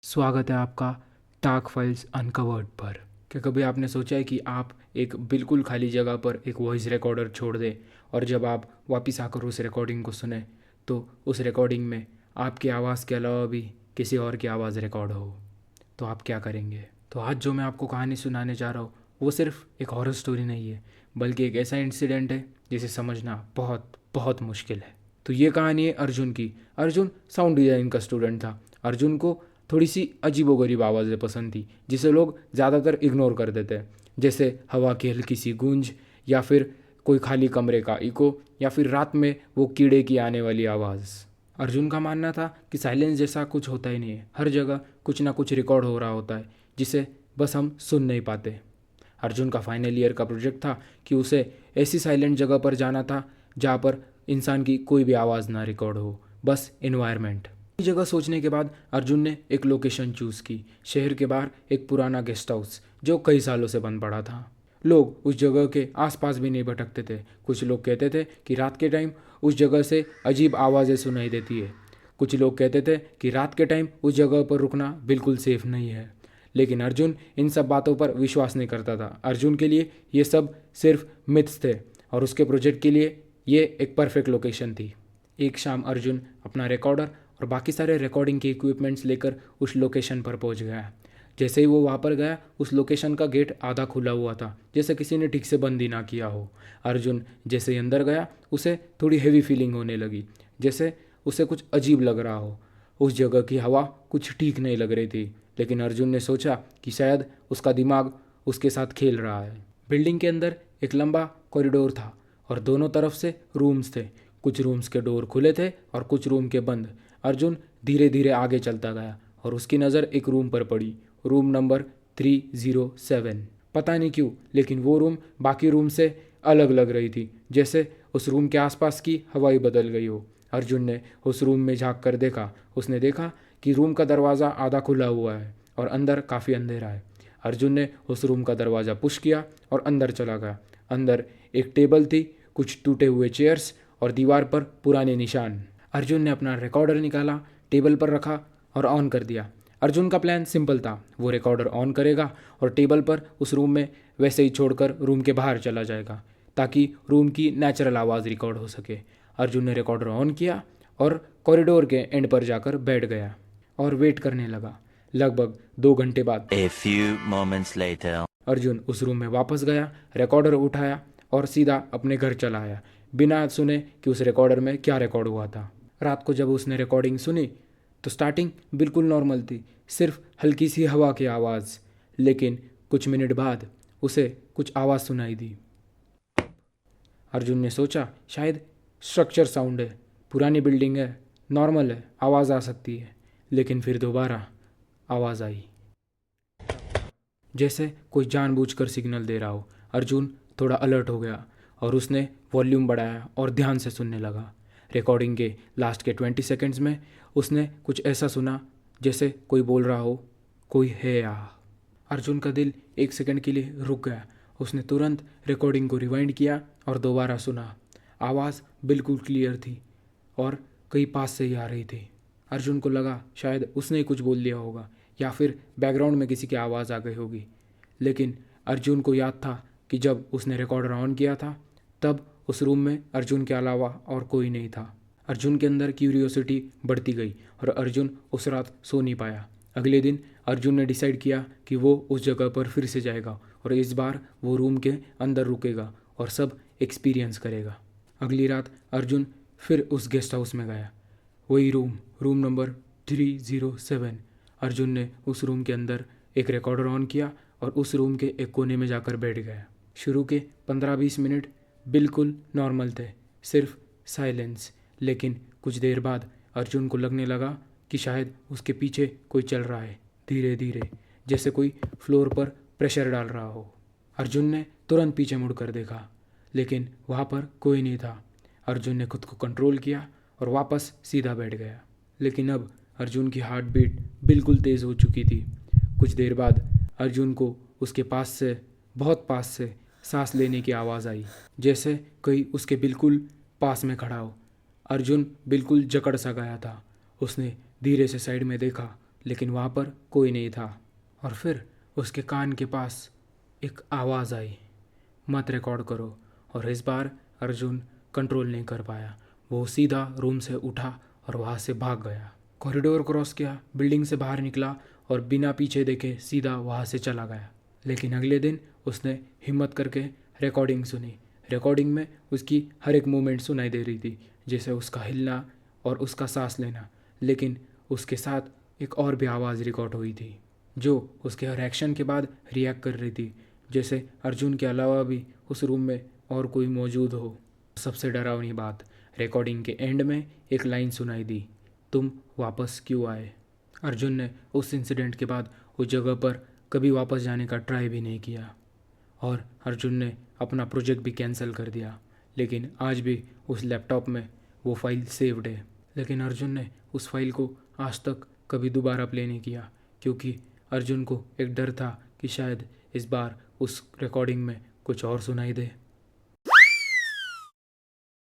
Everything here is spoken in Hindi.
स्वागत है आपका टाक फाइल्स अनकवर्ड पर। क्या कभी आपने सोचा है कि आप एक बिल्कुल खाली जगह पर एक वॉइस रिकॉर्डर छोड़ दें और जब आप वापस आकर उस रिकॉर्डिंग को सुने तो उस रिकॉर्डिंग में आपकी आवाज़ के अलावा भी किसी और की आवाज़ रिकॉर्ड हो, तो आप क्या करेंगे? तो आज जो मैं आपको कहानी सुनाने जा रहा हूँ वो सिर्फ एक हॉरर स्टोरी नहीं है, बल्कि एक ऐसा इंसिडेंट है जिसे समझना बहुत बहुत मुश्किल है। तो ये कहानी है अर्जुन की। अर्जुन साउंड डिज़ाइन का स्टूडेंट था। अर्जुन को थोड़ी सी अजीबोगरीब आवाज़ें पसंद थी जिसे लोग ज़्यादातर इग्नोर कर देते हैं, जैसे हवा की हल्की सी गूंज, या फिर कोई खाली कमरे का इको, या फिर रात में वो कीड़े की आने वाली आवाज़। अर्जुन का मानना था कि साइलेंस जैसा कुछ होता ही नहीं है, हर जगह कुछ ना कुछ रिकॉर्ड हो रहा होता है जिसे बस हम सुन नहीं पाते। अर्जुन का फाइनल ईयर का प्रोजेक्ट था कि उसे ऐसी साइलेंट जगह पर जाना था जहाँ पर इंसान की कोई भी आवाज़ ना रिकॉर्ड हो, बस इन्वायरमेंट। जगह सोचने के बाद अर्जुन ने एक लोकेशन चूज़ की, शहर के बाहर एक पुराना गेस्ट हाउस जो कई सालों से बंद पड़ा था। लोग उस जगह के आसपास भी नहीं भटकते थे। कुछ लोग कहते थे कि रात के टाइम उस जगह से अजीब आवाज़ें सुनाई देती है। कुछ लोग कहते थे कि रात के टाइम उस जगह पर रुकना बिल्कुल सेफ नहीं है। लेकिन अर्जुन इन सब बातों पर विश्वास नहीं करता था। अर्जुन के लिए ये सब सिर्फ मिथ्स थे और उसके प्रोजेक्ट के लिए ये एक परफेक्ट लोकेशन थी। एक शाम अर्जुन अपना रिकॉर्डर और बाकी सारे रिकॉर्डिंग के इक्विपमेंट्स लेकर उस लोकेशन पर पहुंच गया। जैसे ही वो वहाँ पर गया, उस लोकेशन का गेट आधा खुला हुआ था, जैसे किसी ने ठीक से बंद ही ना किया हो। अर्जुन जैसे ही अंदर गया, उसे थोड़ी हेवी फीलिंग होने लगी, जैसे उसे कुछ अजीब लग रहा हो। उस जगह की हवा कुछ ठीक नहीं लग रही थी, लेकिन अर्जुन ने सोचा कि शायद उसका दिमाग उसके साथ खेल रहा है। बिल्डिंग के अंदर एक लंबा कॉरिडोर था और दोनों तरफ से रूम्स थे। कुछ रूम्स के डोर खुले थे और कुछ रूम के बंद। अर्जुन धीरे धीरे आगे चलता गया और उसकी नज़र एक रूम पर पड़ी, रूम नंबर 307। पता नहीं क्यों, लेकिन वो रूम बाकी रूम से अलग लग रही थी, जैसे उस रूम के आसपास की हवा ही बदल गई हो। अर्जुन ने उस रूम में झांक कर देखा। उसने देखा कि रूम का दरवाज़ा आधा खुला हुआ है और अंदर काफ़ी अंधेरा है। अर्जुन ने उस रूम का दरवाज़ा पुश किया और अंदर चला गया। अंदर एक टेबल थी, कुछ टूटे हुए चेयर्स और दीवार पर पुराने निशान। अर्जुन ने अपना रिकॉर्डर निकाला, टेबल पर रखा और ऑन कर दिया। अर्जुन का प्लान सिंपल था, वो रिकॉर्डर ऑन करेगा और टेबल पर उस रूम में वैसे ही छोड़कर रूम के बाहर चला जाएगा, ताकि रूम की नेचुरल आवाज़ रिकॉर्ड हो सके। अर्जुन ने रिकॉर्डर ऑन किया और कॉरिडोर के एंड पर जाकर बैठ गया और वेट करने लगा। लगभग 2 घंटे बाद A few moments later. Arjun उस रूम में वापस गया, रिकॉर्डर उठाया और सीधा अपने घर चला आया, बिना सुने कि उस रिकॉर्डर में क्या रिकॉर्ड हुआ था। रात को जब उसने रिकॉर्डिंग सुनी तो स्टार्टिंग बिल्कुल नॉर्मल थी, सिर्फ हल्की सी हवा की आवाज़। लेकिन कुछ मिनट बाद उसे कुछ आवाज़ सुनाई दी। अर्जुन ने सोचा शायद स्ट्रक्चर साउंड है, पुरानी बिल्डिंग है, नॉर्मल है, आवाज़ आ सकती है। लेकिन फिर दोबारा आवाज़ आई, जैसे कोई जानबूझकर सिग्नल दे रहा हो। अर्जुन थोड़ा अलर्ट हो गया और उसने वॉल्यूम बढ़ाया और ध्यान से सुनने लगा। रिकॉर्डिंग के लास्ट के 20 सेकंड्स में उसने कुछ ऐसा सुना जैसे कोई बोल रहा हो, कोई है यहाँ। अर्जुन का दिल 1 सेकंड के लिए रुक गया। उसने तुरंत रिकॉर्डिंग को रिवाइंड किया और दोबारा सुना। आवाज़ बिल्कुल क्लियर थी और कहीं पास से ही आ रही थी। अर्जुन को लगा शायद उसने ही कुछ बोल दिया होगा या फिर बैकग्राउंड में किसी की आवाज़ आ गई होगी। लेकिन अर्जुन को याद था कि जब उसने रिकॉर्डर ऑन किया था तब उस रूम में अर्जुन के अलावा और कोई नहीं था। अर्जुन के अंदर क्यूरियोसिटी बढ़ती गई और अर्जुन उस रात सो नहीं पाया। अगले दिन अर्जुन ने डिसाइड किया कि वो उस जगह पर फिर से जाएगा और इस बार वो रूम के अंदर रुकेगा और सब एक्सपीरियंस करेगा। अगली रात अर्जुन फिर उस गेस्ट हाउस में गया, वही रूम, रूम नंबर 307। अर्जुन ने उस रूम के अंदर एक रिकॉर्डर ऑन किया और उस रूम के एक कोने में जाकर बैठ गया। शुरू के 15-20 मिनट बिल्कुल नॉर्मल थे, सिर्फ साइलेंस। लेकिन कुछ देर बाद अर्जुन को लगने लगा कि शायद उसके पीछे कोई चल रहा है, धीरे धीरे, जैसे कोई फ्लोर पर प्रेशर डाल रहा हो। अर्जुन ने तुरंत पीछे मुड़कर देखा, लेकिन वहाँ पर कोई नहीं था। अर्जुन ने खुद को कंट्रोल किया और वापस सीधा बैठ गया। लेकिन अब अर्जुन की हार्ट बीट बिल्कुल तेज़ हो चुकी थी। कुछ देर बाद अर्जुन को उसके पास से, बहुत पास से सांस लेने की आवाज़ आई, जैसे कोई उसके बिल्कुल पास में खड़ा हो। अर्जुन बिल्कुल जकड़ सा गया था। उसने धीरे से साइड में देखा, लेकिन वहाँ पर कोई नहीं था। और फिर उसके कान के पास एक आवाज़ आई, मत रिकॉर्ड करो। और इस बार अर्जुन कंट्रोल नहीं कर पाया। वो सीधा रूम से उठा और वहाँ से भाग गया। कॉरिडोर क्रॉस किया, बिल्डिंग से बाहर निकला और बिना पीछे देखे सीधा वहाँ से चला गया। लेकिन अगले दिन उसने हिम्मत करके रिकॉर्डिंग सुनी। रिकॉर्डिंग में उसकी हर एक मूवमेंट सुनाई दे रही थी, जैसे उसका हिलना और उसका सांस लेना। लेकिन उसके साथ एक और भी आवाज़ रिकॉर्ड हुई थी जो उसके हर एक्शन के बाद रिएक्ट कर रही थी, जैसे अर्जुन के अलावा भी उस रूम में और कोई मौजूद हो। सबसे डरावनी बात, रिकॉर्डिंग के एंड में एक लाइन सुनाई दी, तुम वापस क्यों आए। अर्जुन ने उस इंसिडेंट के बाद उस जगह पर कभी वापस जाने का ट्राई भी नहीं किया और अर्जुन ने अपना प्रोजेक्ट भी कैंसिल कर दिया। लेकिन आज भी उस लैपटॉप में वो फाइल सेव्ड है। लेकिन अर्जुन ने उस फाइल को आज तक कभी दोबारा प्ले नहीं किया, क्योंकि अर्जुन को एक डर था कि शायद इस बार उस रिकॉर्डिंग में कुछ और सुनाई दे।